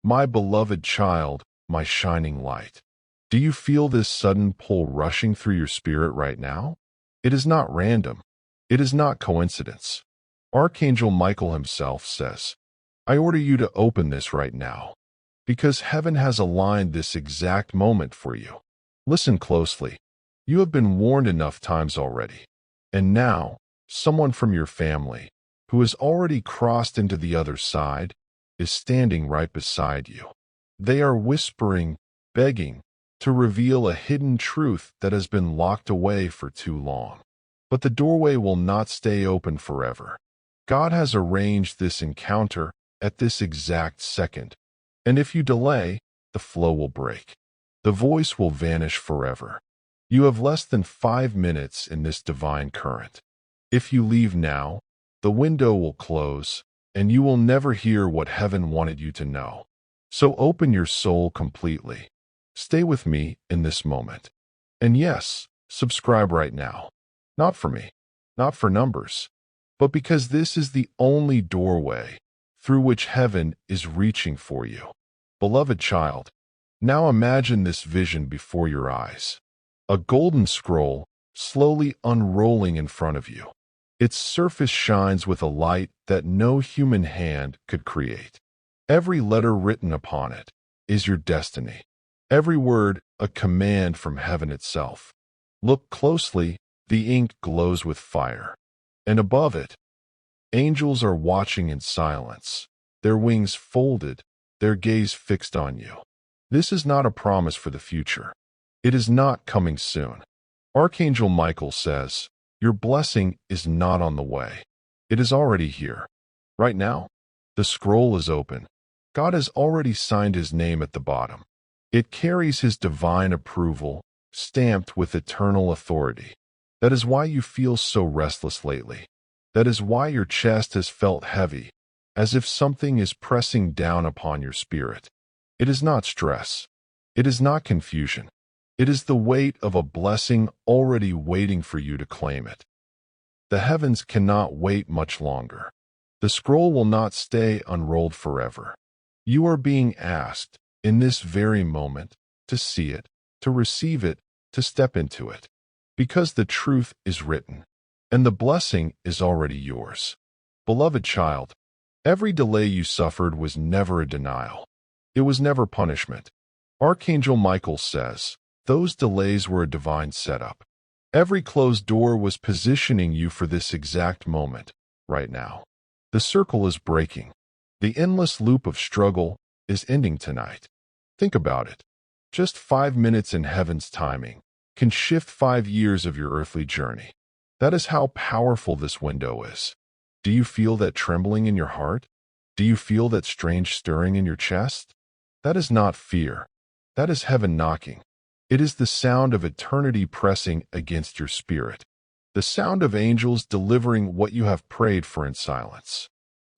My beloved child, my shining light. Do you feel this sudden pull rushing through your spirit right now? It is not random. It is not coincidence. Archangel Michael himself says, I order you to open this right now, because heaven has aligned this exact moment for you. Listen closely. You have been warned enough times already. And now, someone from your family, who has already crossed into the other side, is standing right beside you. They are whispering, begging, to reveal a hidden truth that has been locked away for too long. But the doorway will not stay open forever. God has arranged this encounter at this exact second. And if you delay, the flow will break. The voice will vanish forever. You have less than 5 minutes in this divine current. If you leave now, the window will close, and you will never hear what heaven wanted you to know. So open your soul completely. Stay with me in this moment. And yes, subscribe right now. Not for me, not for numbers, but because this is the only doorway through which heaven is reaching for you. Beloved child, now imagine this vision before your eyes. A golden scroll slowly unrolling in front of you. Its surface shines with a light that no human hand could create. Every letter written upon it is your destiny. Every word a command from heaven itself. Look closely, the ink glows with fire. And above it, angels are watching in silence, their wings folded, their gaze fixed on you. This is not a promise for the future. It is not coming soon. Archangel Michael says, your blessing is not on the way. It is already here. Right now, the scroll is open. God has already signed his name at the bottom. It carries his divine approval, stamped with eternal authority. That is why you feel so restless lately. That is why your chest has felt heavy, as if something is pressing down upon your spirit. It is not stress. It is not confusion. It is the weight of a blessing already waiting for you to claim it. The heavens cannot wait much longer. The scroll will not stay unrolled forever. You are being asked, in this very moment, to see it, to receive it, to step into it. Because the truth is written, and the blessing is already yours. Beloved child, every delay you suffered was never a denial. It was never punishment. Archangel Michael says, those delays were a divine setup. Every closed door was positioning you for this exact moment, right now. The circle is breaking. The endless loop of struggle is ending tonight. Think about it. Just 5 minutes in heaven's timing can shift 5 years of your earthly journey. That is how powerful this window is. Do you feel that trembling in your heart? Do you feel that strange stirring in your chest? That is not fear. That is heaven knocking. It is the sound of eternity pressing against your spirit. The sound of angels delivering what you have prayed for in silence.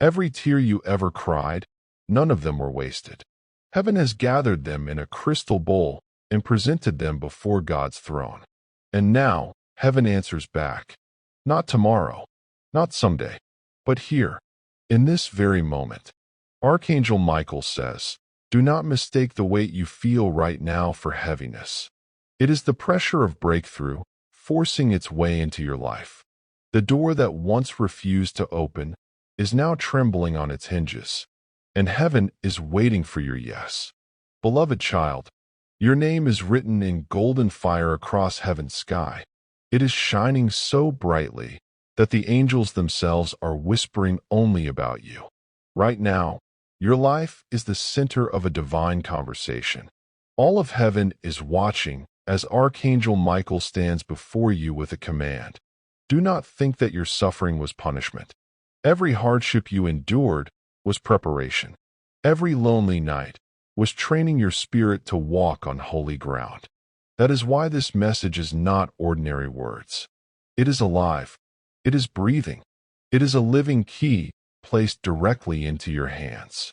Every tear you ever cried, none of them were wasted. Heaven has gathered them in a crystal bowl and presented them before God's throne. And now, heaven answers back. Not tomorrow, not someday, but here, in this very moment. Archangel Michael says, do not mistake the weight you feel right now for heaviness. It is the pressure of breakthrough forcing its way into your life. The door that once refused to open is now trembling on its hinges, and heaven is waiting for your yes. Beloved child, your name is written in golden fire across heaven's sky. It is shining so brightly that the angels themselves are whispering only about you. Right now, your life is the center of a divine conversation. All of heaven is watching as Archangel Michael stands before you with a command. Do not think that your suffering was punishment. Every hardship you endured was preparation. Every lonely night was training your spirit to walk on holy ground. That is why this message is not ordinary words. It is alive. It is breathing. It is a living key placed directly into your hands.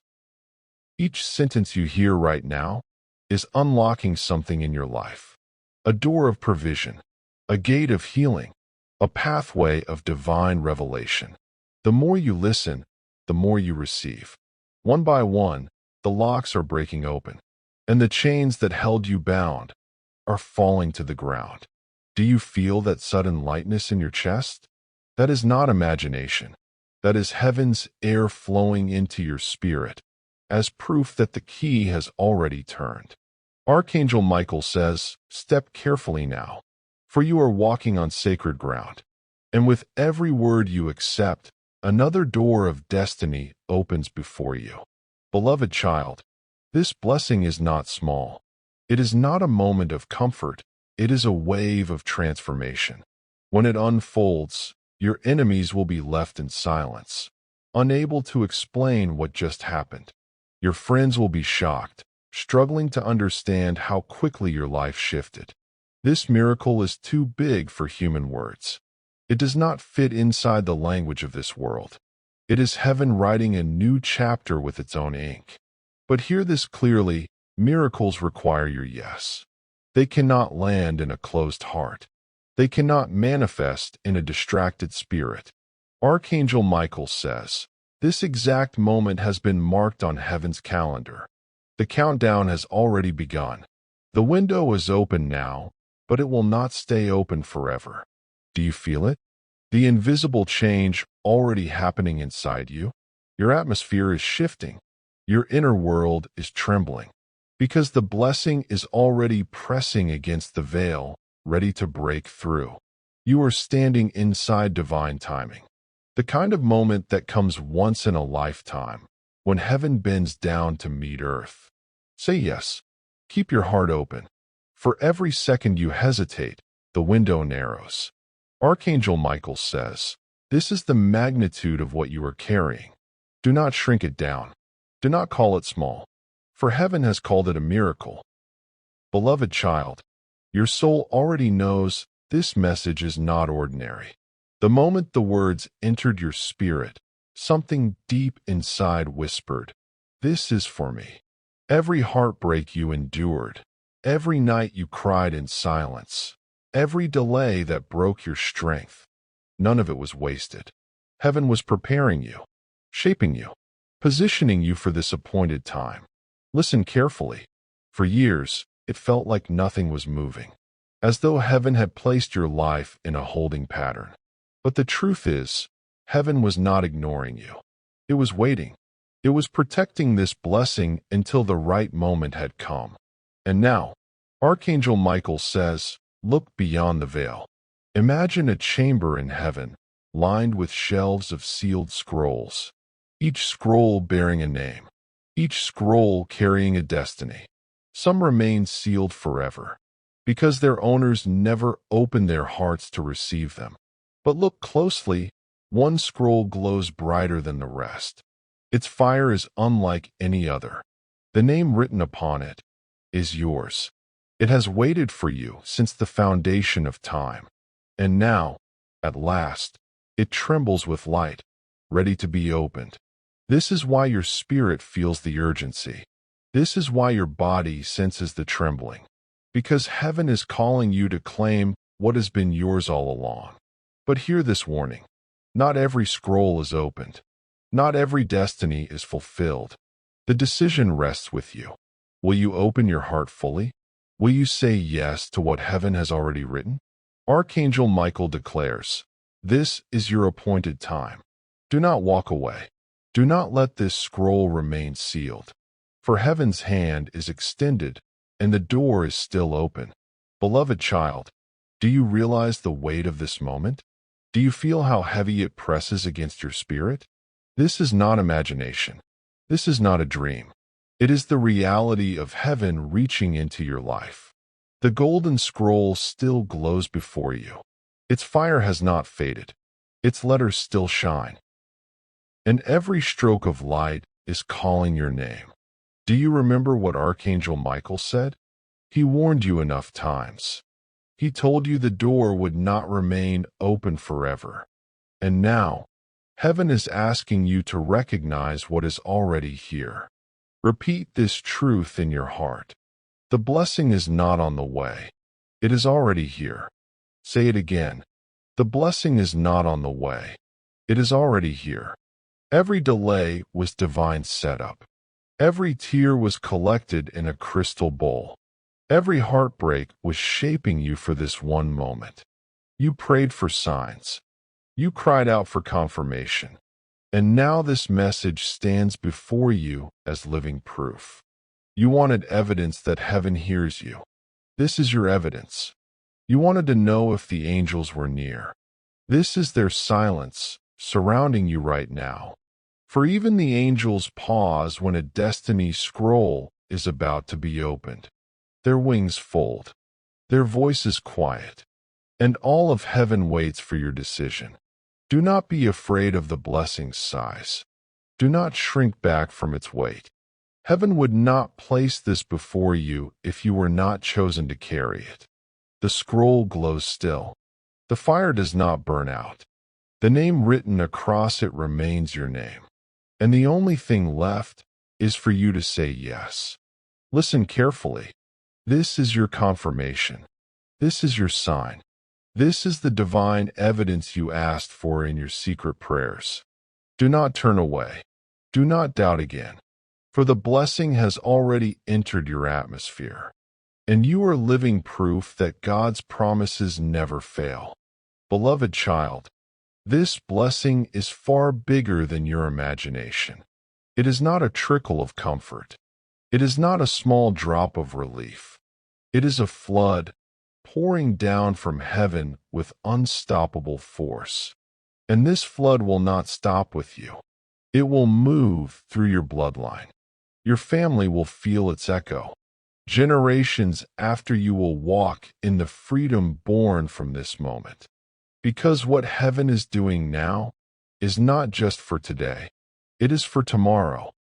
Each sentence you hear right now is unlocking something in your life. A door of provision, a gate of healing, a pathway of divine revelation. The more you listen, the more you receive. One by one, the locks are breaking open, and the chains that held you bound are falling to the ground. Do you feel that sudden lightness in your chest? That is not imagination. That is heaven's air flowing into your spirit, as proof that the key has already turned. Archangel Michael says, "Step carefully now, for you are walking on sacred ground." And with every word you accept, another door of destiny opens before you. Beloved child, this blessing is not small. It is not a moment of comfort. It is a wave of transformation. When it unfolds, your enemies will be left in silence, unable to explain what just happened. Your friends will be shocked, struggling to understand how quickly your life shifted. This miracle is too big for human words. It does not fit inside the language of this world. It is heaven writing a new chapter with its own ink. But hear this clearly, miracles require your yes. They cannot land in a closed heart. They cannot manifest in a distracted spirit. Archangel Michael says, this exact moment has been marked on heaven's calendar. The countdown has already begun. The window is open now, but it will not stay open forever. Do you feel it? The invisible change already happening inside you? Your atmosphere is shifting. Your inner world is trembling. Because the blessing is already pressing against the veil, ready to break through. You are standing inside divine timing. The kind of moment that comes once in a lifetime, when heaven bends down to meet earth. Say yes. Keep your heart open. For every second you hesitate, the window narrows. Archangel Michael says, this is the magnitude of what you are carrying. Do not shrink it down. Do not call it small, for heaven has called it a miracle. Beloved child, your soul already knows this message is not ordinary. The moment the words entered your spirit, something deep inside whispered, this is for me. Every heartbreak you endured, every night you cried in silence, every delay that broke your strength, none of it was wasted. Heaven was preparing you, shaping you, positioning you for this appointed time. Listen carefully. For years, it felt like nothing was moving, as though heaven had placed your life in a holding pattern. But the truth is, heaven was not ignoring you. It was waiting. It was protecting this blessing until the right moment had come. And now, Archangel Michael says, look beyond the veil. Imagine a chamber in heaven, lined with shelves of sealed scrolls, each scroll bearing a name, each scroll carrying a destiny. Some remain sealed forever, because their owners never opened their hearts to receive them. But look closely, one scroll glows brighter than the rest. Its fire is unlike any other. The name written upon it is yours. It has waited for you since the foundation of time. And now, at last, it trembles with light, ready to be opened. This is why your spirit feels the urgency. This is why your body senses the trembling. Because heaven is calling you to claim what has been yours all along. But hear this warning. Not every scroll is opened. Not every destiny is fulfilled. The decision rests with you. Will you open your heart fully? Will you say yes to what heaven has already written? Archangel Michael declares, this is your appointed time. Do not walk away. Do not let this scroll remain sealed. For heaven's hand is extended, and the door is still open. Beloved child, do you realize the weight of this moment? Do you feel how heavy it presses against your spirit? This is not imagination. This is not a dream. It is the reality of heaven reaching into your life. The golden scroll still glows before you. Its fire has not faded. Its letters still shine. And every stroke of light is calling your name. Do you remember what Archangel Michael said? He warned you enough times. He told you the door would not remain open forever. And now, heaven is asking you to recognize what is already here. Repeat this truth in your heart. The blessing is not on the way. It is already here. Say it again. The blessing is not on the way. It is already here. Every delay was divine setup. Every tear was collected in a crystal bowl. Every heartbreak was shaping you for this one moment. You prayed for signs. You cried out for confirmation. And now this message stands before you as living proof. You wanted evidence that heaven hears you. This is your evidence. You wanted to know if the angels were near. This is their silence surrounding you right now. For even the angels pause when a destiny scroll is about to be opened. Their wings fold. Their voices quiet. And all of heaven waits for your decision. Do not be afraid of the blessing's size. Do not shrink back from its weight. Heaven would not place this before you if you were not chosen to carry it. The scroll glows still. The fire does not burn out. The name written across it remains your name. And the only thing left is for you to say yes. Listen carefully. This is your confirmation. This is your sign. This is the divine evidence you asked for in your secret prayers. Do not turn away. Do not doubt again. For the blessing has already entered your atmosphere. And you are living proof that God's promises never fail. Beloved child, this blessing is far bigger than your imagination. It is not a trickle of comfort. It is not a small drop of relief. It is a flood pouring down from heaven with unstoppable force. And this flood will not stop with you. It will move through your bloodline. Your family will feel its echo. Generations after you will walk in the freedom born from this moment. Because what heaven is doing now is not just for today. It is for tomorrow.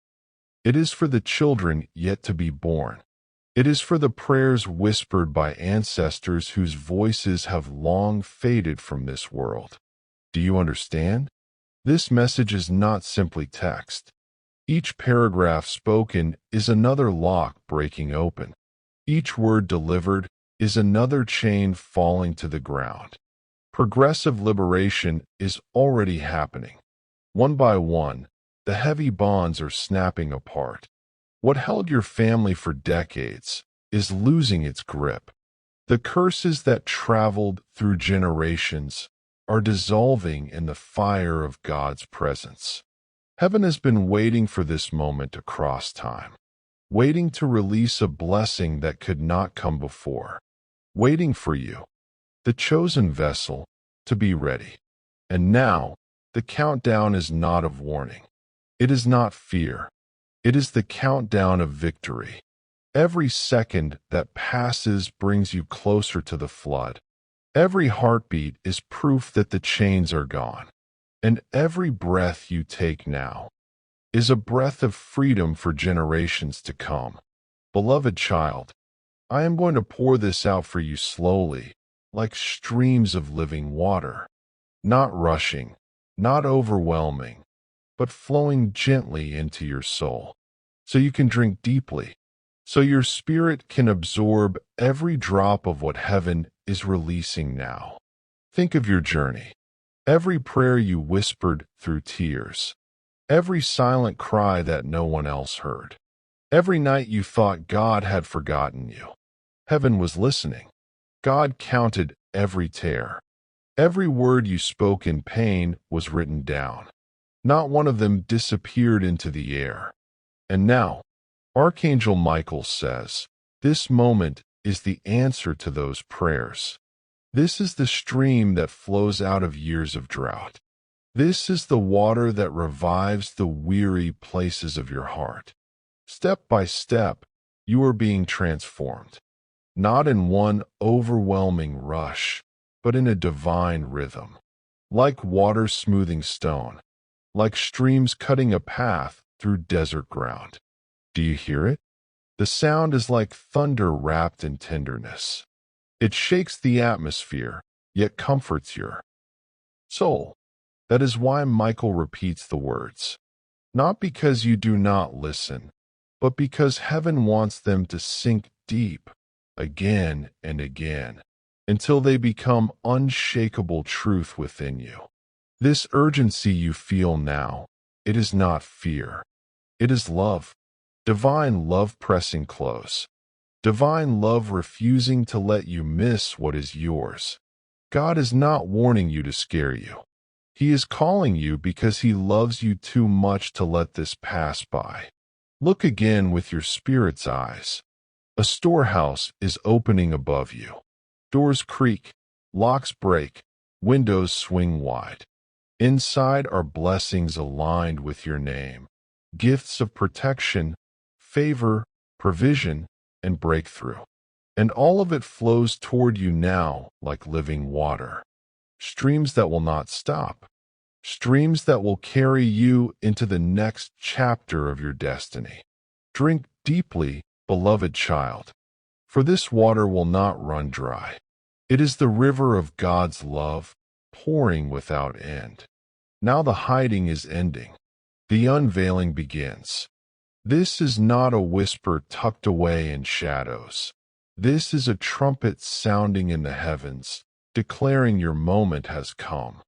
It is for the children yet to be born. It is for the prayers whispered by ancestors whose voices have long faded from this world. Do you understand? This message is not simply text. Each paragraph spoken is another lock breaking open. Each word delivered is another chain falling to the ground. Progressive liberation is already happening. One by one, the heavy bonds are snapping apart. What held your family for decades is losing its grip. The curses that traveled through generations are dissolving in the fire of God's presence. Heaven has been waiting for this moment across time, waiting to release a blessing that could not come before, waiting for you, the chosen vessel, to be ready. And now, the countdown is not of warning. It is not fear. It is the countdown of victory. Every second that passes brings you closer to the flood. Every heartbeat is proof that the chains are gone. And every breath you take now is a breath of freedom for generations to come. Beloved child, I am going to pour this out for you slowly, like streams of living water, not rushing, not overwhelming, but flowing gently into your soul, so you can drink deeply, so your spirit can absorb every drop of what heaven is releasing now. Think of your journey. Every prayer you whispered through tears. Every silent cry that no one else heard. Every night you thought God had forgotten you. Heaven was listening. God counted every tear. Every word you spoke in pain was written down. Not one of them disappeared into the air. And now, Archangel Michael says, this moment is the answer to those prayers. This is the stream that flows out of years of drought. This is the water that revives the weary places of your heart. Step by step, you are being transformed, not in one overwhelming rush, but in a divine rhythm. Like water smoothing stone, like streams cutting a path through desert ground. Do you hear it? The sound is like thunder wrapped in tenderness. It shakes the atmosphere, yet comforts your soul. That is why Michael repeats the words. Not because you do not listen, but because heaven wants them to sink deep, again and again, until they become unshakable truth within you. This urgency you feel now, it is not fear. It is love. Divine love pressing close. Divine love refusing to let you miss what is yours. God is not warning you to scare you. He is calling you because He loves you too much to let this pass by. Look again with your spirit's eyes. A storehouse is opening above you. Doors creak, locks break, windows swing wide. Inside are blessings aligned with your name, gifts of protection, favor, provision, and breakthrough. And all of it flows toward you now like living water. Streams that will not stop. Streams that will carry you into the next chapter of your destiny. Drink deeply, beloved child, for this water will not run dry. It is the river of God's love, pouring without end. Now the hiding is ending. The unveiling begins. This is not a whisper tucked away in shadows. This is a trumpet sounding in the heavens, declaring your moment has come.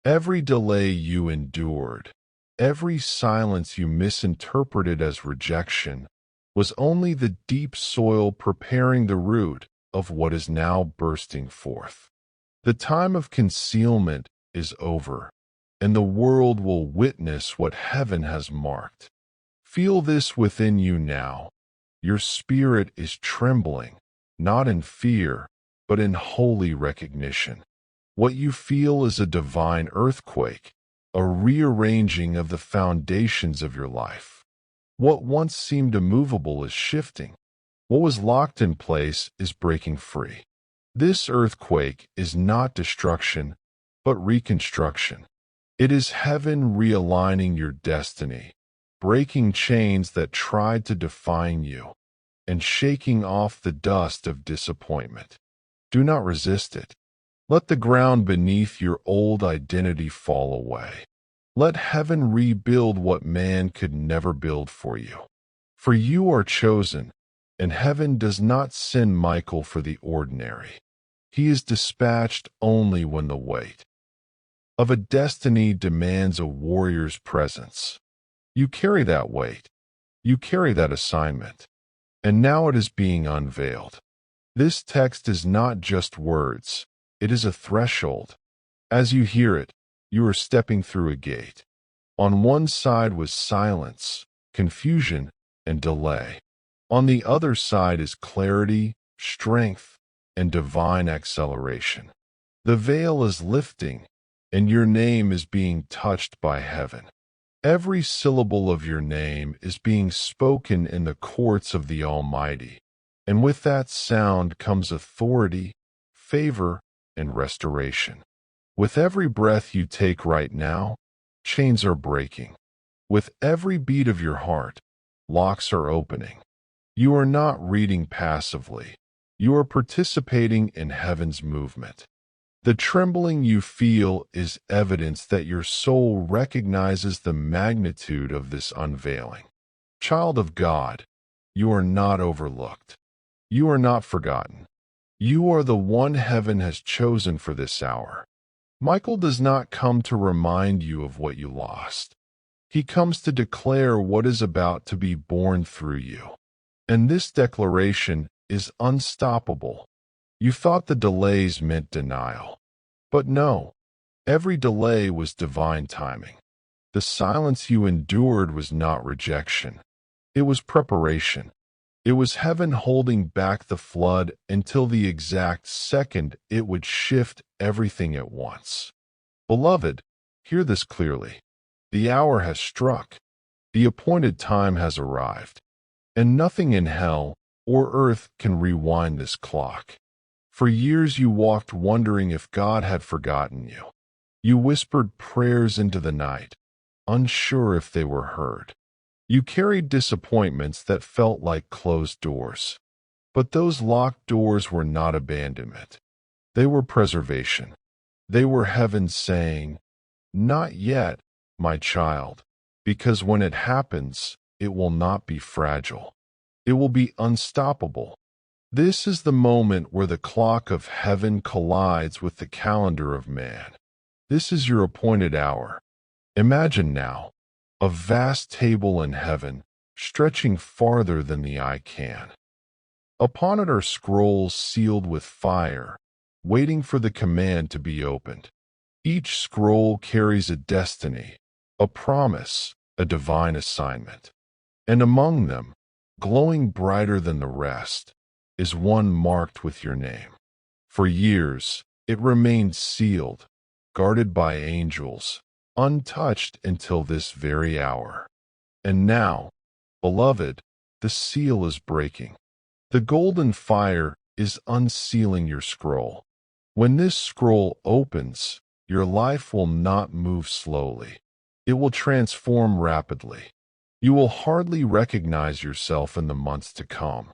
Every delay you endured, every silence you misinterpreted as rejection, was only the deep soil preparing the root of what is now bursting forth. The time of concealment is over, and the world will witness what heaven has marked. Feel this within you now. Your spirit is trembling, not in fear, but in holy recognition. What you feel is a divine earthquake, a rearranging of the foundations of your life. What once seemed immovable is shifting. What was locked in place is breaking free. This earthquake is not destruction, but reconstruction. It is heaven realigning your destiny, breaking chains that tried to define you, and shaking off the dust of disappointment. Do not resist it. Let the ground beneath your old identity fall away. Let heaven rebuild what man could never build for you. For you are chosen, and heaven does not send Michael for the ordinary. He is dispatched only when the weight of a destiny demands a warrior's presence. You carry that weight. You carry that assignment. And now it is being unveiled. This text is not just words. It is a threshold. As you hear it, you are stepping through a gate. On one side was silence, confusion, and delay. On the other side is clarity, strength, and divine acceleration. The veil is lifting, and your name is being touched by heaven. Every syllable of your name is being spoken in the courts of the Almighty, and with that sound comes authority, favor, and restoration. With every breath you take right now, chains are breaking. With every beat of your heart, locks are opening. You are not reading passively. You are participating in heaven's movement. The trembling you feel is evidence that your soul recognizes the magnitude of this unveiling. Child of God, you are not overlooked. You are not forgotten. You are the one heaven has chosen for this hour. Michael does not come to remind you of what you lost. He comes to declare what is about to be born through you. And this declaration is unstoppable. You thought the delays meant denial. But no, every delay was divine timing. The silence you endured was not rejection. It was preparation. It was heaven holding back the flood until the exact second it would shift everything at once. Beloved, hear this clearly. The hour has struck. The appointed time has arrived. And nothing in hell or earth can rewind this clock. For years you walked wondering if God had forgotten you. You whispered prayers into the night, unsure if they were heard. You carried disappointments that felt like closed doors. But those locked doors were not abandonment. They were preservation. They were heaven saying, "Not yet, my child, because when it happens, it will not be fragile. It will be unstoppable." This is the moment where the clock of heaven collides with the calendar of man. This is your appointed hour. Imagine now, a vast table in heaven, stretching farther than the eye can. Upon it are scrolls sealed with fire, waiting for the command to be opened. Each scroll carries a destiny, a promise, a divine assignment. And among them, glowing brighter than the rest, is one marked with your name. For years, it remained sealed, guarded by angels, untouched until this very hour. And now, beloved, the seal is breaking. The golden fire is unsealing your scroll. When this scroll opens, your life will not move slowly. It will transform rapidly. You will hardly recognize yourself in the months to come.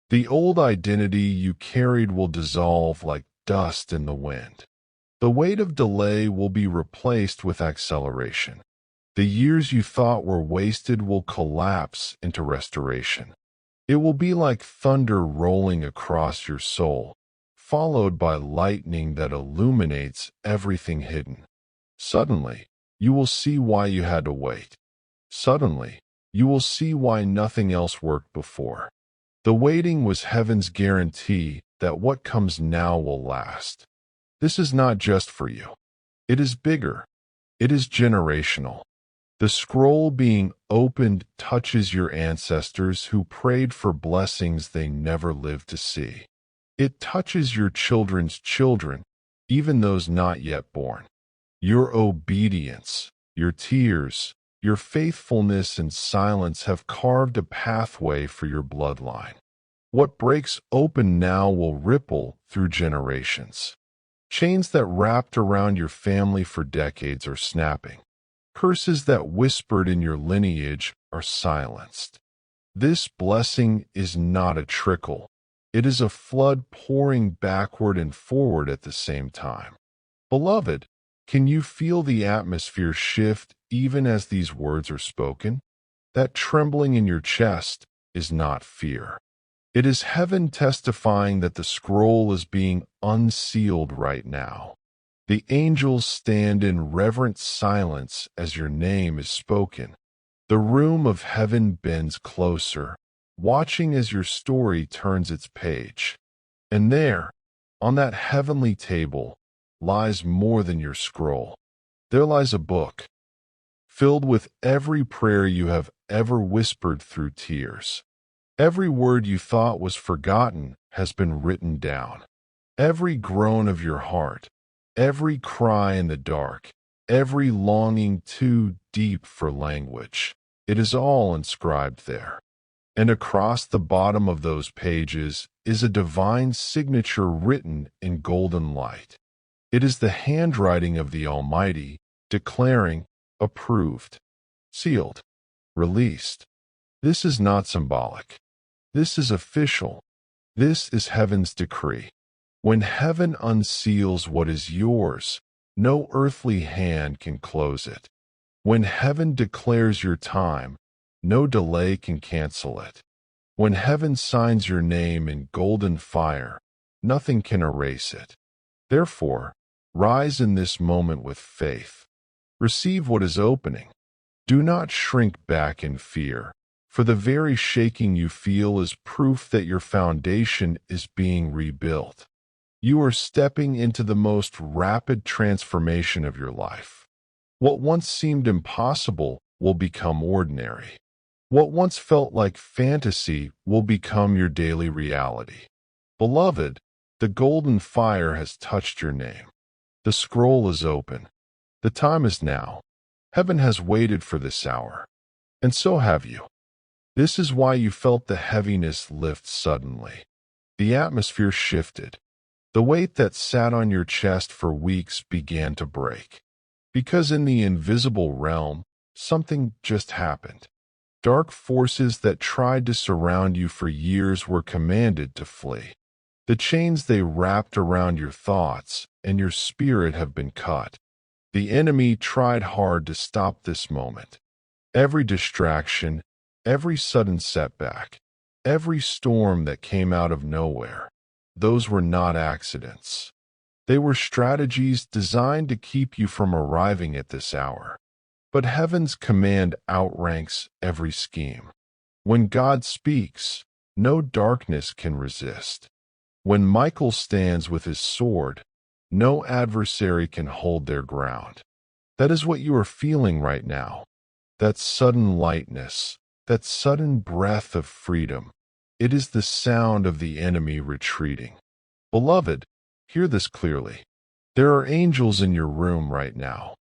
The old identity you carried will dissolve like dust in the wind. The weight of delay will be replaced with acceleration. The years you thought were wasted will collapse into restoration. It will be like thunder rolling across your soul, followed by lightning that illuminates everything hidden. Suddenly, you will see why you had to wait. Suddenly, you will see why nothing else worked before. The waiting was heaven's guarantee that what comes now will last. This is not just for you. It is bigger. It is generational. The scroll being opened touches your ancestors who prayed for blessings they never lived to see. It touches your children's children, even those not yet born. Your obedience, your tears, your faithfulness and silence have carved a pathway for your bloodline. What breaks open now will ripple through generations. Chains that wrapped around your family for decades are snapping. Curses that whispered in your lineage are silenced. This blessing is not a trickle. It is a flood pouring backward and forward at the same time. Beloved, can you feel the atmosphere shift even as these words are spoken? That trembling in your chest is not fear. It is heaven testifying that the scroll is being unsealed right now. The angels stand in reverent silence as your name is spoken. The room of heaven bends closer, watching as your story turns its page. And there, on that heavenly table, lies more than your scroll. There lies a book, filled with every prayer you have ever whispered through tears. Every word you thought was forgotten has been written down. Every groan of your heart, every cry in the dark, every longing too deep for language, it is all inscribed there. And across the bottom of those pages is a divine signature written in golden light. It is the handwriting of the Almighty, declaring, approved, sealed, released. This is not symbolic. This is official. This is heaven's decree. When heaven unseals what is yours, no earthly hand can close it. When heaven declares your time, no delay can cancel it. When heaven signs your name in golden fire, nothing can erase it. Therefore, rise in this moment with faith. Receive what is opening. Do not shrink back in fear, for the very shaking you feel is proof that your foundation is being rebuilt. You are stepping into the most rapid transformation of your life. What once seemed impossible will become ordinary. What once felt like fantasy will become your daily reality. Beloved, the golden fire has touched your name. The scroll is open. The time is now. Heaven has waited for this hour. And so have you. This is why you felt the heaviness lift suddenly. The atmosphere shifted. The weight that sat on your chest for weeks began to break. Because in the invisible realm, something just happened. Dark forces that tried to surround you for years were commanded to flee. The chains they wrapped around your thoughts and your spirit have been cut. The enemy tried hard to stop this moment. Every distraction, every sudden setback, every storm that came out of nowhere, those were not accidents. They were strategies designed to keep you from arriving at this hour. But heaven's command outranks every scheme. When God speaks, no darkness can resist. When Michael stands with his sword, no adversary can hold their ground. That is what you are feeling right now. That sudden lightness, that sudden breath of freedom. It is the sound of the enemy retreating. Beloved, hear this clearly. There are angels in your room right now.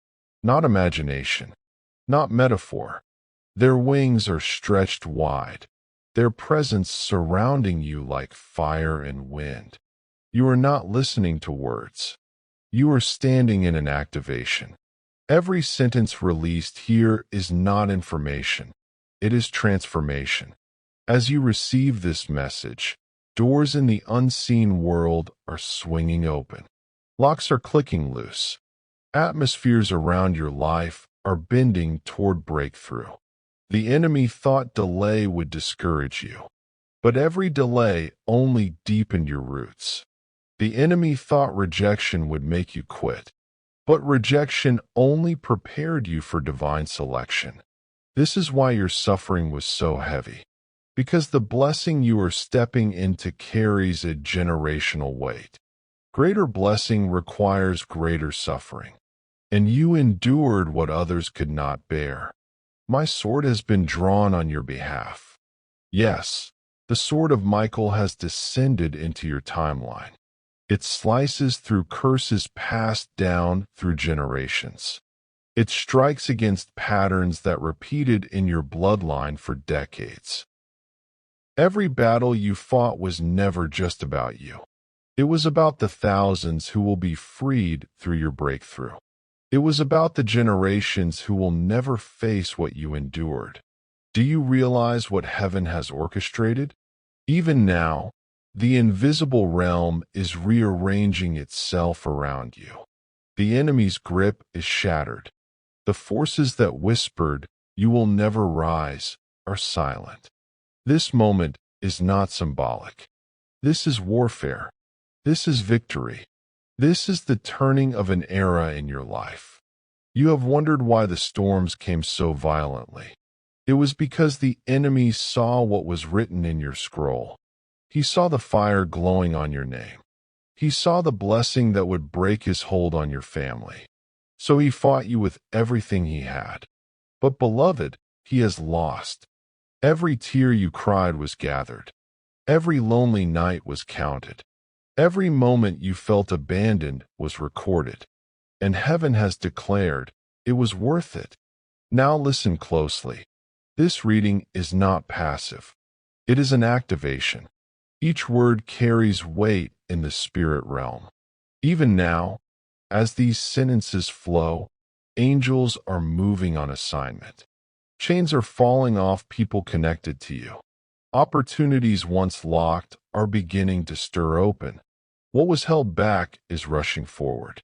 Not imagination, not metaphor. Their wings are stretched wide, their presence surrounding you like fire and wind. You are not listening to words. You are standing in an activation. Every sentence released here is not information. It is transformation. As you receive this message, doors in the unseen world are swinging open. Locks are clicking loose. Atmospheres around your life are bending toward breakthrough. The enemy thought delay would discourage you, but every delay only deepened your roots. The enemy thought rejection would make you quit, but rejection only prepared you for divine selection. This is why your suffering was so heavy, because the blessing you are stepping into carries a generational weight. Greater blessing requires greater suffering, and you endured what others could not bear. My sword has been drawn on your behalf. Yes, the sword of Michael has descended into your timeline. It slices through curses passed down through generations. It strikes against patterns that repeated in your bloodline for decades. Every battle you fought was never just about you. It was about the thousands who will be freed through your breakthrough. It was about the generations who will never face what you endured. Do you realize what heaven has orchestrated? Even now, the invisible realm is rearranging itself around you. The enemy's grip is shattered. The forces that whispered, "You will never rise," are silent. This moment is not symbolic. This is warfare. This is victory. This is the turning of an era in your life. You have wondered why the storms came so violently. It was because the enemy saw what was written in your scroll. He saw the fire glowing on your name. He saw the blessing that would break his hold on your family. So he fought you with everything he had. But beloved, he has lost. Every tear you cried was gathered. Every lonely night was counted. Every moment you felt abandoned was recorded. And heaven has declared, it was worth it. Now listen closely. This reading is not passive. It is an activation. Each word carries weight in the spirit realm. Even now, as these sentences flow, angels are moving on assignment. Chains are falling off people connected to you. Opportunities once locked are beginning to stir open. What was held back is rushing forward.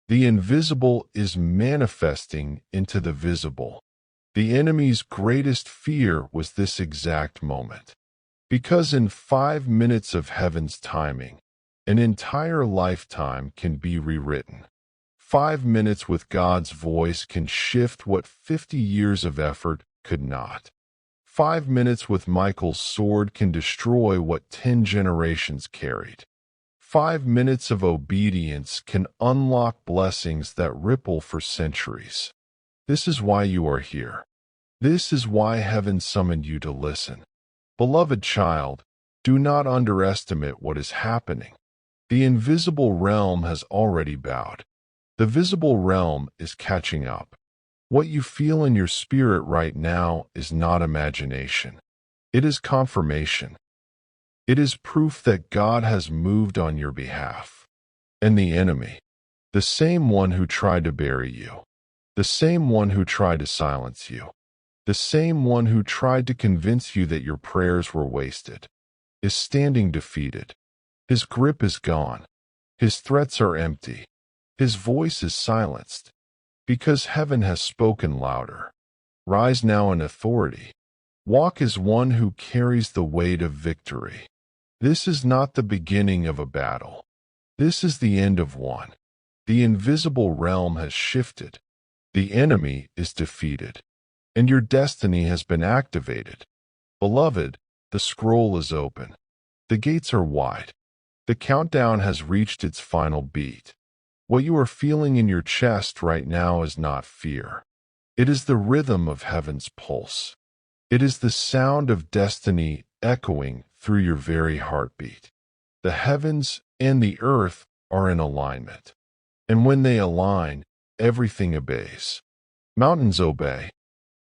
The invisible is manifesting into the visible. The enemy's greatest fear was this exact moment. Because in 5 minutes of heaven's timing, an entire lifetime can be rewritten. 5 minutes with God's voice can shift what 50 years of effort could not. 5 minutes with Michael's sword can destroy what 10 generations carried. 5 minutes of obedience can unlock blessings that ripple for centuries. This is why you are here. This is why heaven summoned you to listen. Beloved child, do not underestimate what is happening. The invisible realm has already bowed. The visible realm is catching up. What you feel in your spirit right now is not imagination. It is confirmation. It is proof that God has moved on your behalf. And the enemy, the same one who tried to bury you, the same one who tried to silence you, the same one who tried to convince you that your prayers were wasted, is standing defeated. His grip is gone. His threats are empty. His voice is silenced. Because heaven has spoken louder. Rise now in authority. Walk as one who carries the weight of victory. This is not the beginning of a battle. This is the end of one. The invisible realm has shifted. The enemy is defeated. And your destiny has been activated. Beloved, the scroll is open. The gates are wide. The countdown has reached its final beat. What you are feeling in your chest right now is not fear. It is the rhythm of heaven's pulse. It is the sound of destiny echoing through your very heartbeat. The heavens and the earth are in alignment. And when they align, everything obeys. Mountains obey.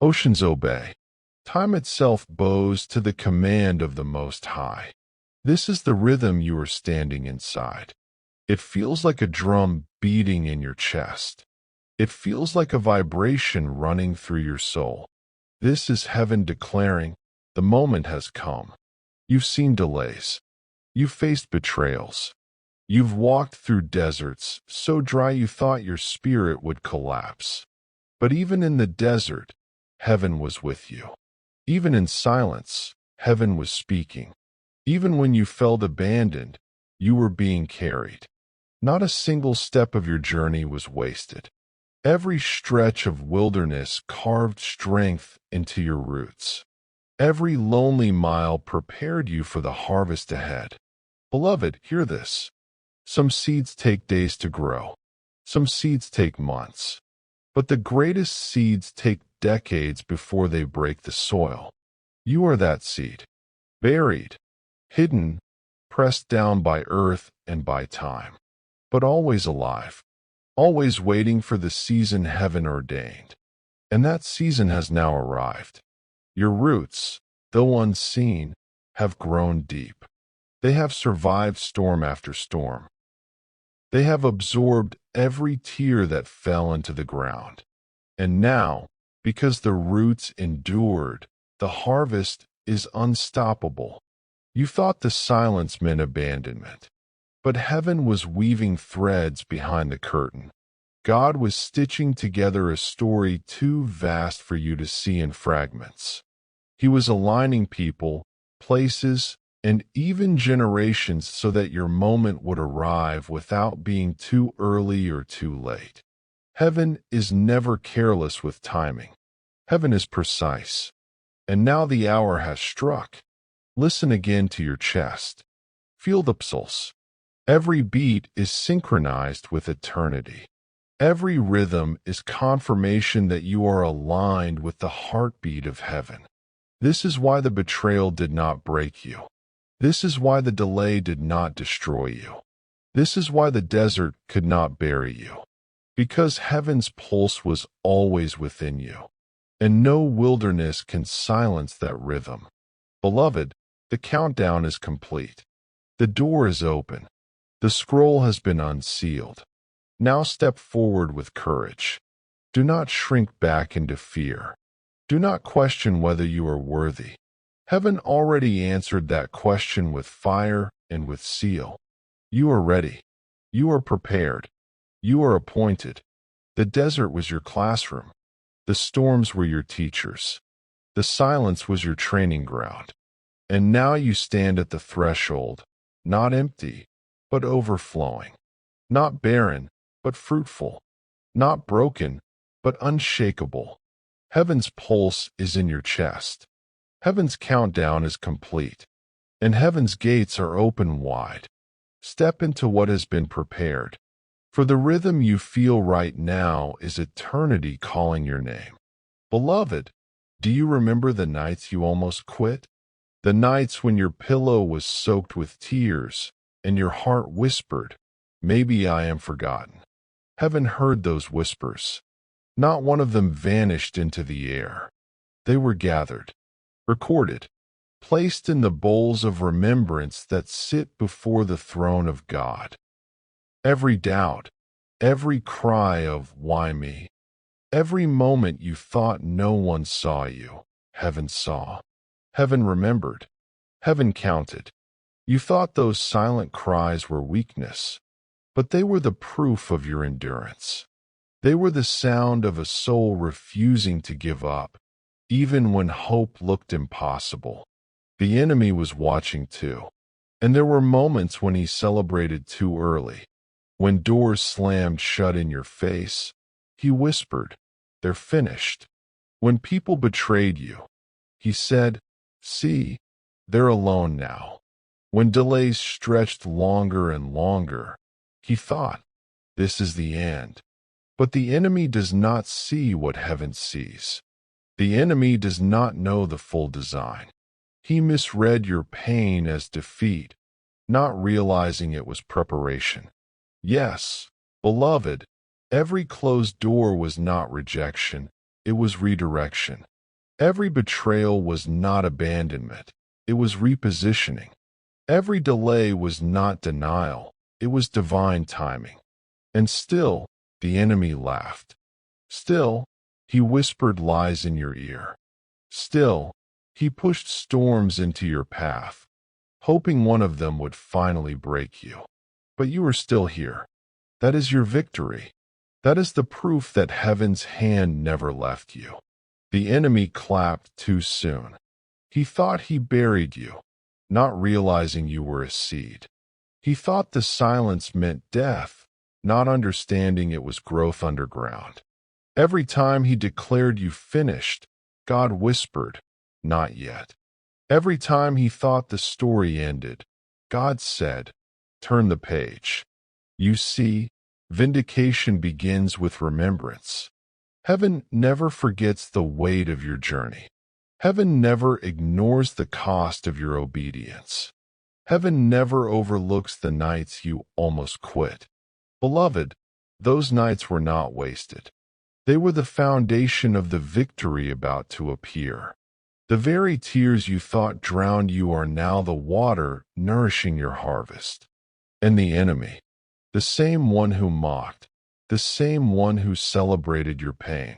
Oceans obey. Time itself bows to the command of the Most High. This is the rhythm you are standing inside. It feels like a drum beating in your chest. It feels like a vibration running through your soul. This is heaven declaring, the moment has come. You've seen delays. You've faced betrayals. You've walked through deserts so dry you thought your spirit would collapse. But even in the desert, heaven was with you. Even in silence, heaven was speaking. Even when you felt abandoned, you were being carried. Not a single step of your journey was wasted. Every stretch of wilderness carved strength into your roots. Every lonely mile prepared you for the harvest ahead. Beloved, hear this. Some seeds take days to grow. Some seeds take months. But the greatest seeds take decades before they break the soil. You are that seed. Buried, hidden, pressed down by earth and by time. But always alive. Always waiting for the season heaven ordained. And that season has now arrived. Your roots, though unseen, have grown deep. They have survived storm after storm. They have absorbed every tear that fell into the ground. And now, because the roots endured, the harvest is unstoppable. You thought the silence meant abandonment. But heaven was weaving threads behind the curtain. God was stitching together a story too vast for you to see in fragments. He was aligning people, places, and even generations so that your moment would arrive without being too early or too late. Heaven is never careless with timing. Heaven is precise. And now the hour has struck. Listen again to your chest. Feel the pulse. Every beat is synchronized with eternity. Every rhythm is confirmation that you are aligned with the heartbeat of heaven. This is why the betrayal did not break you. This is why the delay did not destroy you. This is why the desert could not bury you. Because heaven's pulse was always within you. And no wilderness can silence that rhythm. Beloved, the countdown is complete. The door is open. The scroll has been unsealed. Now step forward with courage. Do not shrink back into fear. Do not question whether you are worthy. Heaven already answered that question with fire and with seal. You are ready. You are prepared. You are appointed. The desert was your classroom. The storms were your teachers. The silence was your training ground. And now you stand at the threshold, not empty, but overflowing. Not barren, but fruitful. Not broken, but unshakable. Heaven's pulse is in your chest. Heaven's countdown is complete. And heaven's gates are open wide. Step into what has been prepared. For the rhythm you feel right now is eternity calling your name. Beloved, do you remember the nights you almost quit? The nights when your pillow was soaked with tears and your heart whispered, "Maybe I am forgotten." Heaven heard those whispers. Not one of them vanished into the air. They were gathered, recorded, placed in the bowls of remembrance that sit before the throne of God. Every doubt, every cry of "Why me?" Every moment you thought no one saw you, heaven saw. Heaven remembered. Heaven counted. You thought those silent cries were weakness, but they were the proof of your endurance. They were the sound of a soul refusing to give up, even when hope looked impossible. The enemy was watching too, and there were moments when he celebrated too early. When doors slammed shut in your face, he whispered, "They're finished." When people betrayed you, he said, See, they're alone now. When delays stretched longer and longer, he thought, this is the end. But the enemy does not see what heaven sees. The enemy does not know the full design. He misread your pain as defeat, not realizing it was preparation. Yes, beloved, every closed door was not rejection, it was redirection. Every betrayal was not abandonment, it was repositioning. Every delay was not denial, it was divine timing. And still, the enemy laughed. Still, he whispered lies in your ear. Still, he pushed storms into your path, hoping one of them would finally break you. But you are still here. That is your victory. That is the proof that heaven's hand never left you. The enemy clapped too soon. He thought he buried you, not realizing you were a seed. He thought the silence meant death, not understanding it was growth underground. Every time he declared you finished, God whispered, not yet. Every time he thought the story ended, God said, turn the page. You see, vindication begins with remembrance. Heaven never forgets the weight of your journey. Heaven never ignores the cost of your obedience. Heaven never overlooks the nights you almost quit. Beloved, those nights were not wasted. They were the foundation of the victory about to appear. The very tears you thought drowned you are now the water nourishing your harvest. And the enemy, the same one who mocked, the same one who celebrated your pain,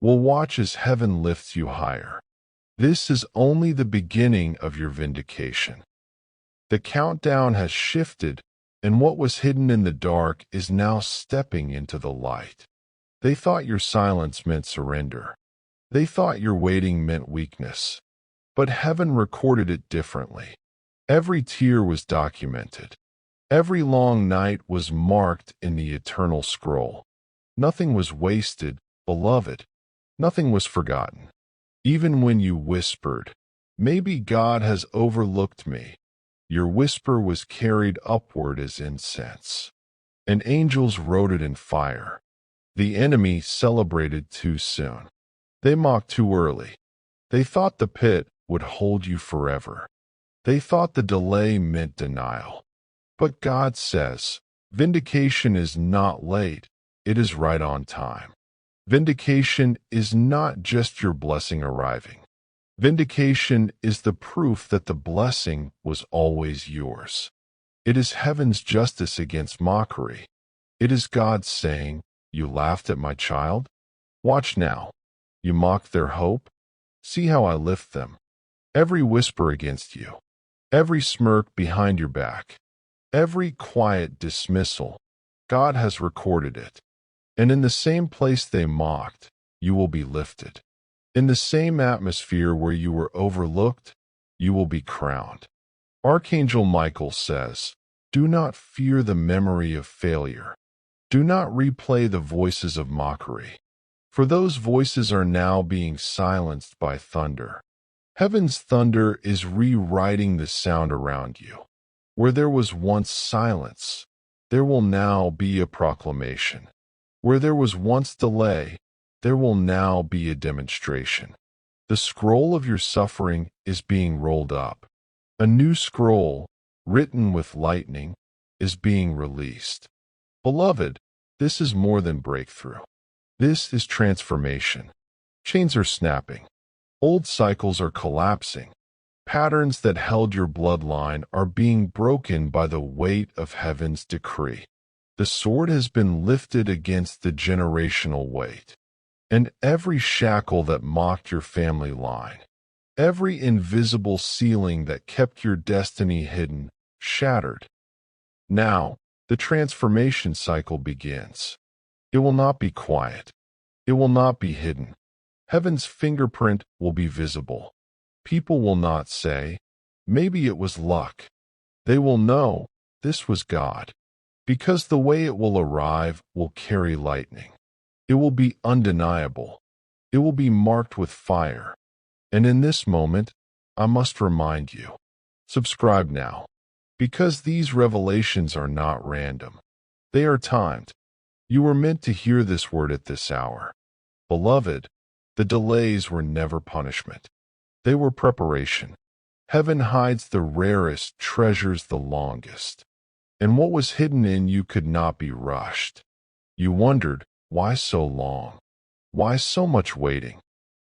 will watch as heaven lifts you higher. This is only the beginning of your vindication. The countdown has shifted, and what was hidden in the dark is now stepping into the light. They thought your silence meant surrender. They thought your waiting meant weakness. But heaven recorded it differently. Every tear was documented. Every long night was marked in the eternal scroll. Nothing was wasted, beloved. Nothing was forgotten. Even when you whispered, maybe God has overlooked me, your whisper was carried upward as incense. And angels wrote it in fire. The enemy celebrated too soon. They mocked too early. They thought the pit would hold you forever. They thought the delay meant denial. But God says, vindication is not late, it is right on time. Vindication is not just your blessing arriving. Vindication is the proof that the blessing was always yours. It is heaven's justice against mockery. It is God saying, you laughed at my child? Watch now. You mocked their hope? See how I lift them. Every whisper against you, every smirk behind your back, every quiet dismissal, God has recorded it. And in the same place they mocked, you will be lifted. In the same atmosphere where you were overlooked, you will be crowned. Archangel Michael says, do not fear the memory of failure. Do not replay the voices of mockery. For those voices are now being silenced by thunder. Heaven's thunder is rewriting the sound around you. Where there was once silence, there will now be a proclamation. Where there was once delay, there will now be a demonstration. The scroll of your suffering is being rolled up. A new scroll, written with lightning, is being released. Beloved, this is more than breakthrough. This is transformation. Chains are snapping. Old cycles are collapsing. Patterns that held your bloodline are being broken by the weight of heaven's decree. The sword has been lifted against the generational weight. And every shackle that mocked your family line, every invisible ceiling that kept your destiny hidden, shattered. Now, the transformation cycle begins. It will not be quiet. It will not be hidden. Heaven's fingerprint will be visible. People will not say, maybe it was luck. They will know this was God, because the way it will arrive will carry lightning. It will be undeniable. It will be marked with fire. And in this moment, I must remind you. Subscribe now, because these revelations are not random. They are timed. You were meant to hear this word at this hour. Beloved, the delays were never punishment. They were preparation. Heaven hides the rarest treasures the longest. And what was hidden in you could not be rushed. You wondered, why so long? Why so much waiting?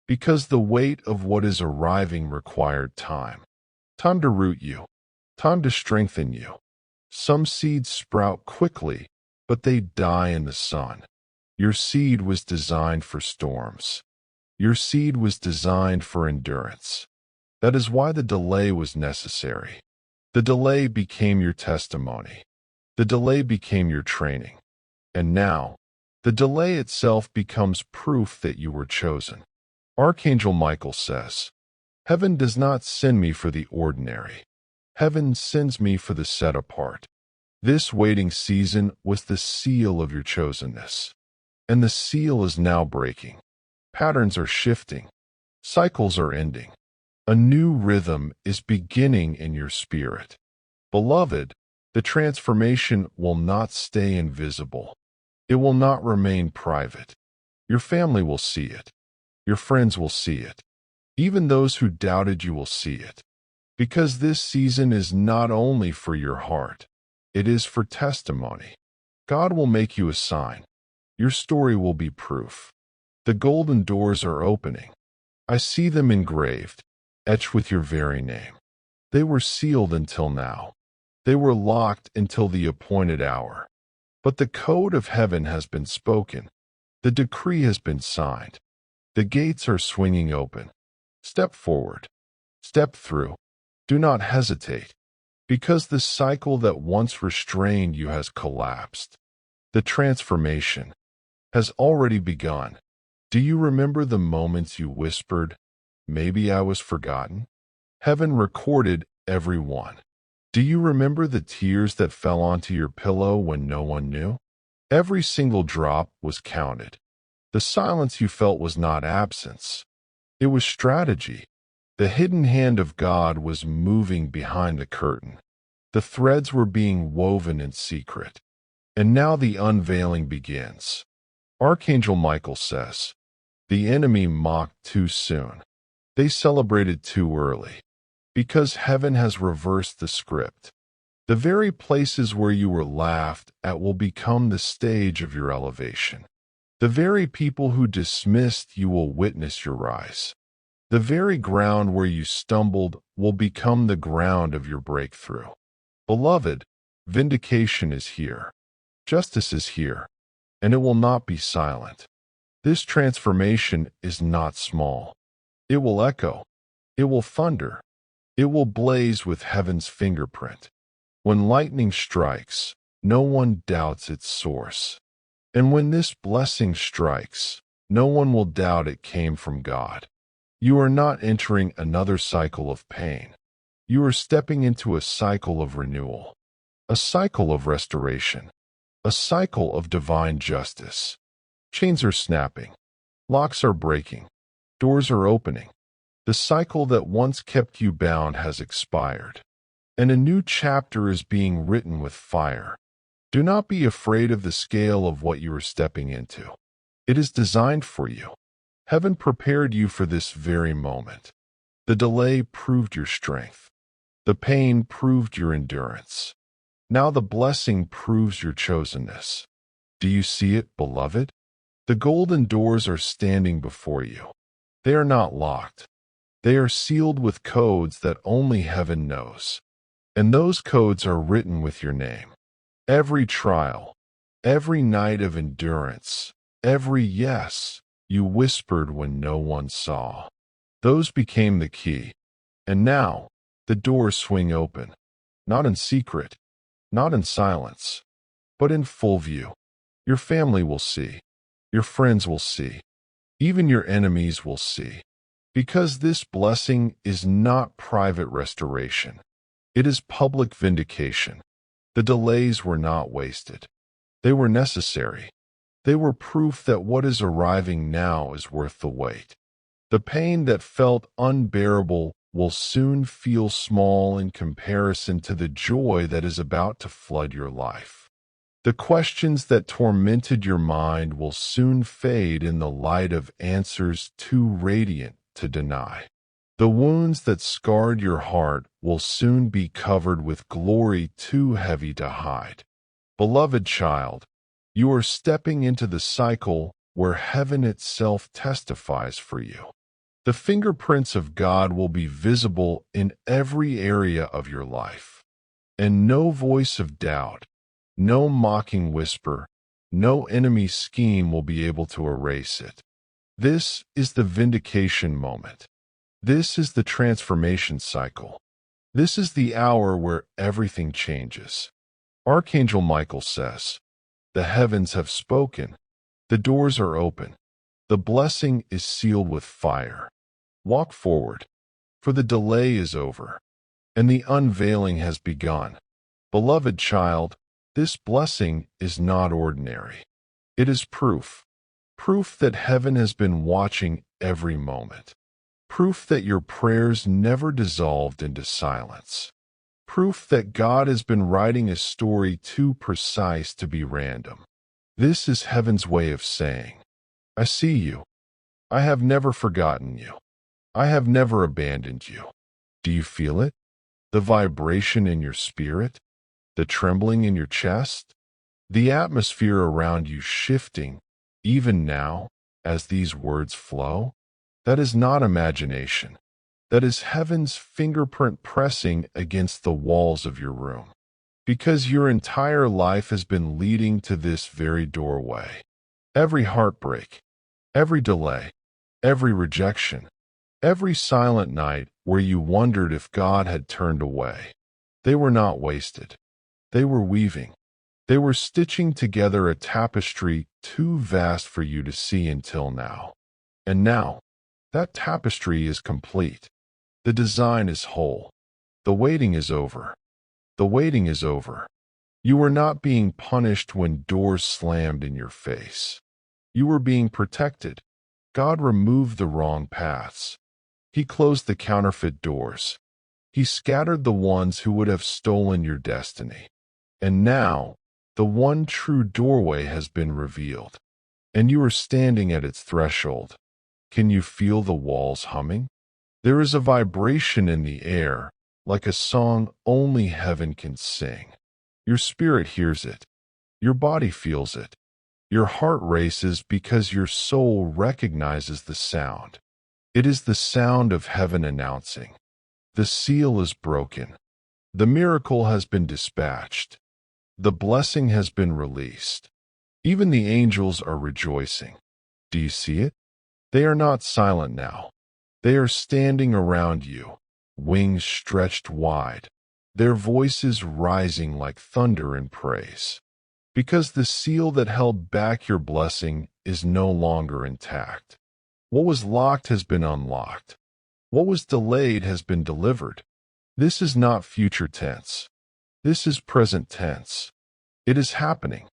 Because the weight of what is arriving required time. Time to root you. Time to strengthen you. Some seeds sprout quickly, but they die in the sun. Your seed was designed for storms. Your seed was designed for endurance. That is why the delay was necessary. The delay became your testimony. The delay became your training. And now, the delay itself becomes proof that you were chosen. Archangel Michael says, "Heaven does not send me for the ordinary. Heaven sends me for the set apart." This waiting season was the seal of your chosenness. And the seal is now breaking. Patterns are shifting. Cycles are ending. A new rhythm is beginning in your spirit. Beloved, the transformation will not stay invisible. It will not remain private. Your family will see it. Your friends will see it. Even those who doubted you will see it. Because this season is not only for your heart, it is for testimony. God will make you a sign. Your story will be proof. The golden doors are opening. I see them engraved, etched with your very name. They were sealed until now. They were locked until the appointed hour. But the code of heaven has been spoken. The decree has been signed. The gates are swinging open. Step forward. Step through. Do not hesitate, because the cycle that once restrained you has collapsed. The transformation has already begun. Do you remember the moments you whispered, "Maybe I was forgotten"? Heaven recorded every one. Do you remember the tears that fell onto your pillow when no one knew? Every single drop was counted. The silence you felt was not absence. It was strategy. The hidden hand of God was moving behind the curtain. The threads were being woven in secret. And now the unveiling begins. Archangel Michael says, "The enemy mocked too soon. They celebrated too early. Because heaven has reversed the script. The very places where you were laughed at will become the stage of your elevation. The very people who dismissed you will witness your rise. The very ground where you stumbled will become the ground of your breakthrough. Beloved, vindication is here. Justice is here, and it will not be silent. This transformation is not small. It will echo. It will thunder. It will blaze with heaven's fingerprint. When lightning strikes, no one doubts its source. And when this blessing strikes, no one will doubt it came from God. You are not entering another cycle of pain. You are stepping into a cycle of renewal, a cycle of restoration, a cycle of divine justice. Chains are snapping. Locks are breaking. Doors are opening. The cycle that once kept you bound has expired, and a new chapter is being written with fire. Do not be afraid of the scale of what you are stepping into. It is designed for you. Heaven prepared you for this very moment. The delay proved your strength. The pain proved your endurance. Now the blessing proves your chosenness. Do you see it, beloved? The golden doors are standing before you. They are not locked. They are sealed with codes that only heaven knows. And those codes are written with your name. Every trial, every night of endurance, every yes you whispered when no one saw. Those became the key. And now, the doors swing open, not in secret, not in silence, but in full view. Your family will see. Your friends will see. Even your enemies will see. Because this blessing is not private restoration. It is public vindication. The delays were not wasted. They were necessary. They were proof that what is arriving now is worth the wait. The pain that felt unbearable will soon feel small in comparison to the joy that is about to flood your life. The questions that tormented your mind will soon fade in the light of answers too radiant to deny. The wounds that scarred your heart will soon be covered with glory too heavy to hide. Beloved child, you are stepping into the cycle where heaven itself testifies for you. The fingerprints of God will be visible in every area of your life, and no voice of doubt, no mocking whisper, no enemy scheme will be able to erase it. This is the vindication moment. This is the transformation cycle. This is the hour where everything changes. Archangel Michael says, "The heavens have spoken. The doors are open. The blessing is sealed with fire. Walk forward, for the delay is over, and the unveiling has begun." Beloved child, this blessing is not ordinary. It is proof that heaven has been watching every moment. Proof that your prayers never dissolved into silence. Proof that God has been writing a story too precise to be random. This is heaven's way of saying, "I see you. I have never forgotten you. I have never abandoned you." Do you feel it? The vibration in your spirit? The trembling in your chest? The atmosphere around you shifting, even now, as these words flow? That is not imagination. That is heaven's fingerprint pressing against the walls of your room. Because your entire life has been leading to this very doorway. Every heartbreak, every delay, every rejection, every silent night where you wondered if God had turned away. They were not wasted. They were weaving. They were stitching together a tapestry too vast for you to see until now. And now, that tapestry is complete. The design is whole. The waiting is over. The waiting is over. You were not being punished when doors slammed in your face. You were being protected. God removed the wrong paths. He closed the counterfeit doors. He scattered the ones who would have stolen your destiny. And now, the one true doorway has been revealed, and you are standing at its threshold. Can you feel the walls humming? There is a vibration in the air, like a song only heaven can sing. Your spirit hears it. Your body feels it. Your heart races because your soul recognizes the sound. It is the sound of heaven announcing, "The seal is broken. The miracle has been dispatched. The blessing has been released." Even the angels are rejoicing. Do you see it? They are not silent now. They are standing around you, wings stretched wide, their voices rising like thunder in praise. Because the seal that held back your blessing is no longer intact. What was locked has been unlocked. What was delayed has been delivered. This is not future tense. This is present tense. It is happening.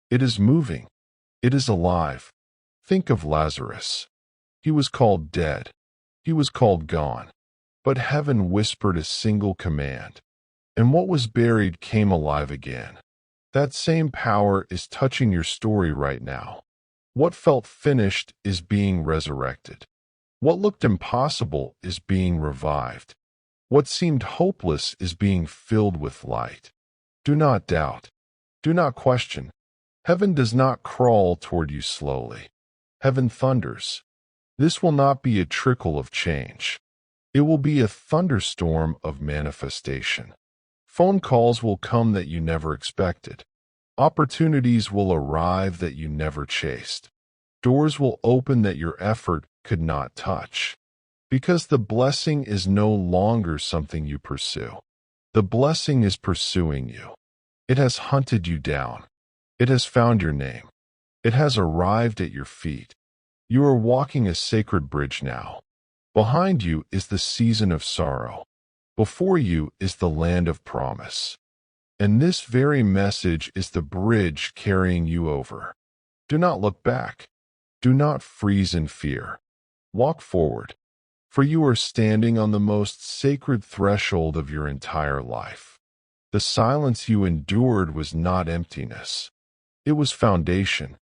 It is moving. It is alive. Think of Lazarus. He was called dead. He was called gone. But heaven whispered a single command, and what was buried came alive again. That same power is touching your story right now. What felt finished is being resurrected. What looked impossible is being revived. What seemed hopeless is being filled with light. Do not doubt. Do not question. Heaven does not crawl toward you slowly. Heaven thunders. This will not be a trickle of change. It will be a thunderstorm of manifestation. Phone calls will come that you never expected. Opportunities will arrive that you never chased. Doors will open that your effort could not touch. Because the blessing is no longer something you pursue. The blessing is pursuing you. It has hunted you down. It has found your name. It has arrived at your feet. You are walking a sacred bridge now. Behind you is the season of sorrow. Before you is the land of promise. And this very message is the bridge carrying you over. Do not look back. Do not freeze in fear. Walk forward. for you are standing on the most sacred threshold of your entire life. The silence you endured was not emptiness. It was foundation.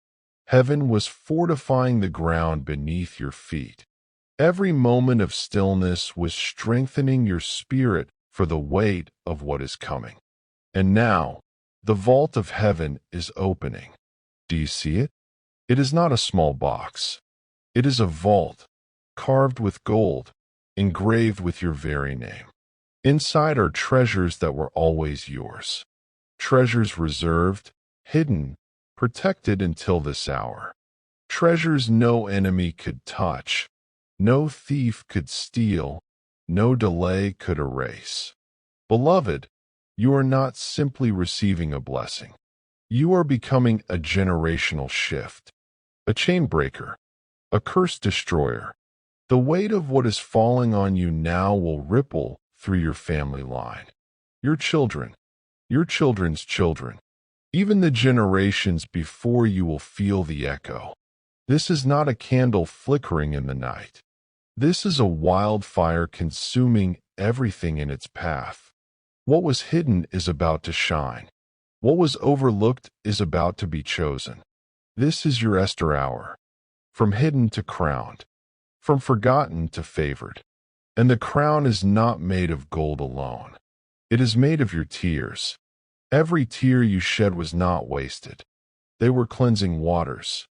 Heaven was fortifying the ground beneath your feet. Every moment of stillness was strengthening your spirit for the weight of what is coming. And now, the vault of heaven is opening. Do you see it? It is not a small box. It is a vault, carved with gold, engraved with your very name. Inside are treasures that were always yours. Treasures reserved, hidden, protected until this hour. Treasures no enemy could touch, no thief could steal, no delay could erase. Beloved, you are not simply receiving a blessing. You are becoming a generational shift, a chain breaker, a curse destroyer. The weight of what is falling on you now will ripple through your family line. Your children, your children's children, even the generations before you will feel the echo. This is not a candle flickering in the night. This is a wildfire consuming everything in its path. What was hidden is about to shine. What was overlooked is about to be chosen. This is your Esther hour. From hidden to crowned. From forgotten to favored. And the crown is not made of gold alone. It is made of your tears. Every tear you shed was not wasted. They were cleansing waters.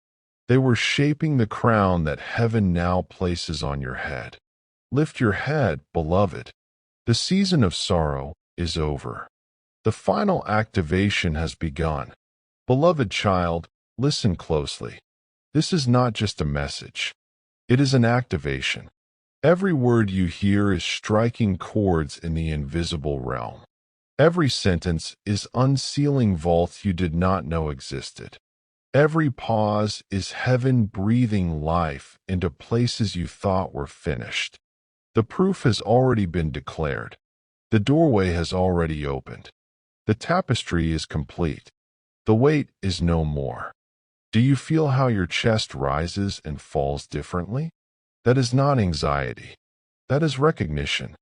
They were shaping the crown that heaven now places on your head. Lift your head, beloved. The season of sorrow is over. The final activation has begun. Beloved child, listen closely. This is not just a message. It is an activation. Every word you hear is striking chords in the invisible realm. Every sentence is unsealing vaults you did not know existed. Every pause is heaven breathing life into places you thought were finished. The proof has already been declared. The doorway has already opened. The tapestry is complete. The weight is no more. Do you feel how your chest rises and falls differently? That is not anxiety. That is recognition.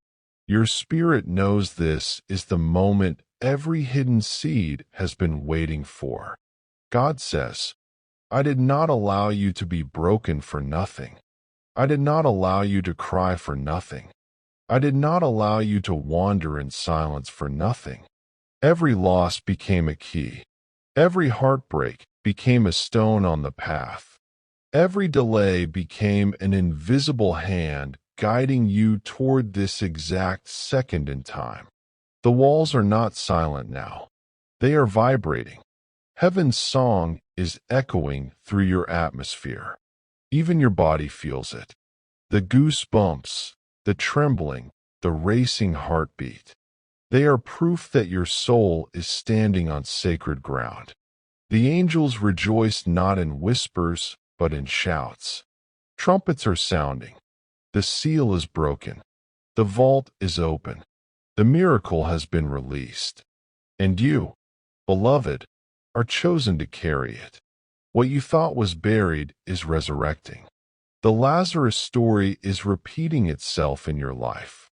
Your spirit knows this is the moment every hidden seed has been waiting for. God says, I did not allow you to be broken for nothing. I did not allow you to cry for nothing. I did not allow you to wander in silence for nothing. Every loss became a key. Every heartbreak became a stone on the path. Every delay became an invisible hand guiding you toward this exact second in time. The walls are not silent now. They are vibrating. Heaven's song is echoing through your atmosphere. Even your body feels it. The goosebumps, the trembling, the racing heartbeat. They are proof that your soul is standing on sacred ground. The angels rejoice not in whispers, but in shouts. Trumpets are sounding. The seal is broken. The vault is open. The miracle has been released. And you, beloved, are chosen to carry it. What you thought was buried is resurrecting. The Lazarus story is repeating itself in your life.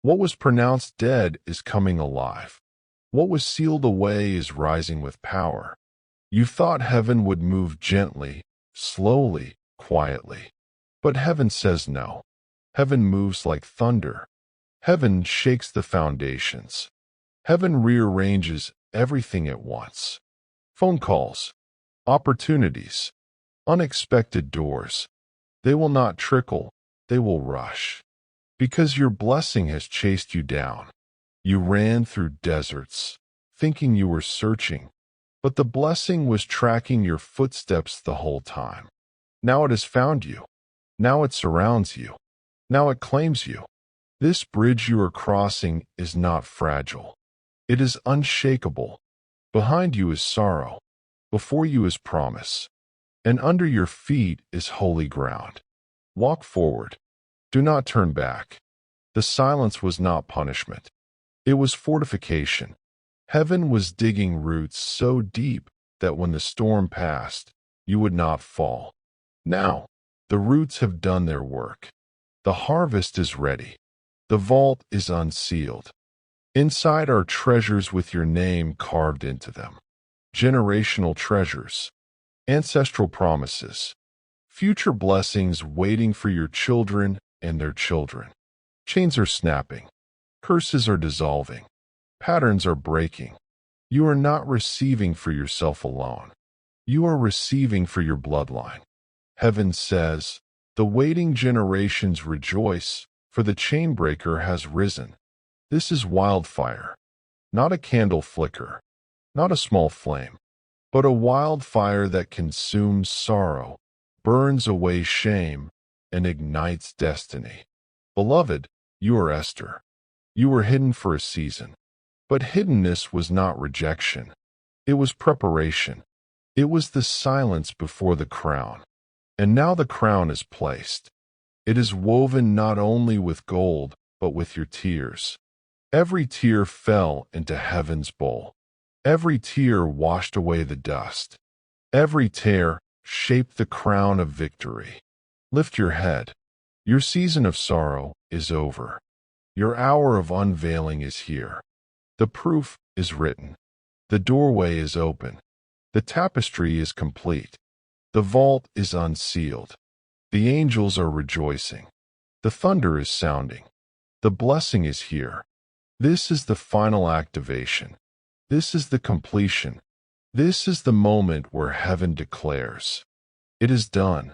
What was pronounced dead is coming alive. What was sealed away is rising with power. You thought heaven would move gently, slowly, quietly. But heaven says no. Heaven moves like thunder. Heaven shakes the foundations. Heaven rearranges everything at once. Phone calls, opportunities, unexpected doors. They will not trickle, they will rush. Because your blessing has chased you down. You ran through deserts, thinking you were searching, but the blessing was tracking your footsteps the whole time. Now it has found you. Now it surrounds you. Now it claims you. This bridge you are crossing is not fragile. It is unshakable. Behind you is sorrow. Before you is promise. And under your feet is holy ground. Walk forward. Do not turn back. The silence was not punishment. It was fortification. Heaven was digging roots so deep that when the storm passed, you would not fall. Now, the roots have done their work. The harvest is ready. The vault is unsealed. Inside are treasures with your name carved into them. Generational treasures, ancestral promises, future blessings waiting for your children and their children. Chains are snapping. Curses are dissolving. Patterns are breaking. You are not receiving for yourself alone. You are receiving for your bloodline. Heaven says, the waiting generations rejoice, for the chain breaker has risen. This is wildfire, not a candle flicker, not a small flame, but a wildfire that consumes sorrow, burns away shame, and ignites destiny. Beloved, you are Esther. You were hidden for a season. But hiddenness was not rejection. It was preparation. It was the silence before the crown. And now the crown is placed. It is woven not only with gold, but with your tears. Every tear fell into heaven's bowl. Every tear washed away the dust. Every tear shaped the crown of victory. Lift your head. Your season of sorrow is over. Your hour of unveiling is here. The proof is written. The doorway is open. The tapestry is complete. The vault is unsealed. The angels are rejoicing. The thunder is sounding. The blessing is here. This is the final activation. This is the completion. This is the moment where heaven declares, it is done.